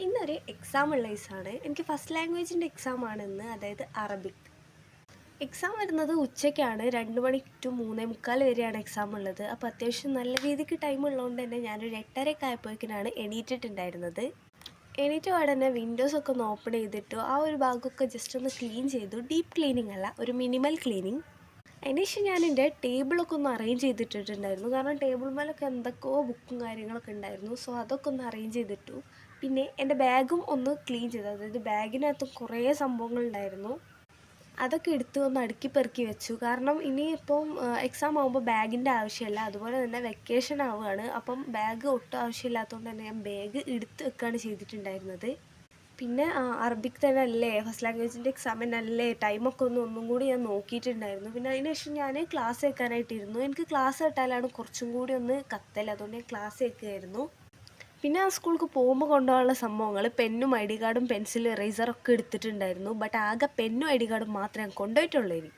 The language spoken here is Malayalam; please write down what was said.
ഇന്നൊരു എക്സാം ഉള്ള ദിവസമാണ്. എനിക്ക് ഫസ്റ്റ് ലാംഗ്വേജിൻ്റെ എക്സാം ആണ് ഇന്ന്, അതായത് അറബിക്. എക്സാം വരുന്നത് ഉച്ചയ്ക്കാണ്. 2 മണി ടു 3:45 വരെയാണ് എക്സാം ഉള്ളത്. അപ്പോൾ അത്യാവശ്യം നല്ല രീതിക്ക് ടൈം ഉള്ളതുകൊണ്ട് തന്നെ ഞാനൊരു 8:30 ആയപ്പോഴേക്കിനാണ് എണീറ്റിട്ടുണ്ടായിരുന്നത്. എണീറ്റ പാടെ തന്നെ വിൻഡോസൊക്കെ ഒന്ന് ഓപ്പൺ ചെയ്തിട്ടു ആ ഒരു ഭാഗമൊക്കെ ജസ്റ്റ് ഒന്ന് ക്ലീൻ ചെയ്തു. ഡീപ്പ് ക്ലീനിങ് അല്ല, ഒരു മിനിമൽ ക്ലീനിങ്. അതിനുശേഷം ഞാൻ എൻ്റെ ടേബിളൊക്കെ ഒന്ന് അറേഞ്ച് ചെയ്തിട്ടിട്ടുണ്ടായിരുന്നു. കാരണം ടേബിൾ മേലൊക്കെ എന്തൊക്കെയോ ബുക്കും കാര്യങ്ങളൊക്കെ ഉണ്ടായിരുന്നു. സോ അതൊക്കെ ഒന്ന് അറേഞ്ച് ചെയ്തിട്ടു. പിന്നെ എൻ്റെ ബാഗും ഒന്ന് ക്ലീൻ ചെയ്തു. അതായത് ബാഗിനകത്ത് കുറേ സംഭവങ്ങളുണ്ടായിരുന്നു. അതൊക്കെ എടുത്ത് ഒന്ന് അടുക്കി പെറുക്കി വെച്ചു. കാരണം ഇനിയിപ്പം എക്സാം ആകുമ്പോൾ ബാഗിൻ്റെ ആവശ്യമില്ല. അതുപോലെ തന്നെ വെക്കേഷൻ ആവുകയാണ്. അപ്പം ബാഗ് ഒട്ടും ആവശ്യമില്ലാത്തതുകൊണ്ട് തന്നെ ഞാൻ ബാഗ് എടുത്ത് വെക്കുകയാണ് ചെയ്തിട്ടുണ്ടായിരുന്നത്. പിന്നെ അറബിക് തന്നെ അല്ലേ, ഫസ്റ്റ് ലാംഗ്വേജിൻ്റെ എക്സാം തന്നെ അല്ലേ, ടൈമൊക്കെ ഒന്നും കൂടി ഞാൻ നോക്കിയിട്ടുണ്ടായിരുന്നു. പിന്നെ അതിന് ശേഷം ഞാൻ ക്ലാസ് കേൾക്കാനായിട്ടിരുന്നു. എനിക്ക് ക്ലാസ് കേട്ടാലാണ് കുറച്ചും കൂടി ഒന്ന് കത്തൽ, അതുകൊണ്ട് ഞാൻ ക്ലാസ് കേൾക്കുകയായിരുന്നു. പിന്നെ ആ സ്കൂൾക്ക് പോകുമ്പോൾ കൊണ്ടുപോകാനുള്ള സംഭവങ്ങൾ പെന്നും ഐ ഡി കാർഡും പെൻസിലും ഇറേസറൊക്കെ എടുത്തിട്ടുണ്ടായിരുന്നു. ബട്ട് ആകെ പെന്നും ഐ ഡി കാർഡും മാത്രമേ ഞാൻ കൊണ്ടുപോയിട്ടുള്ളൂ.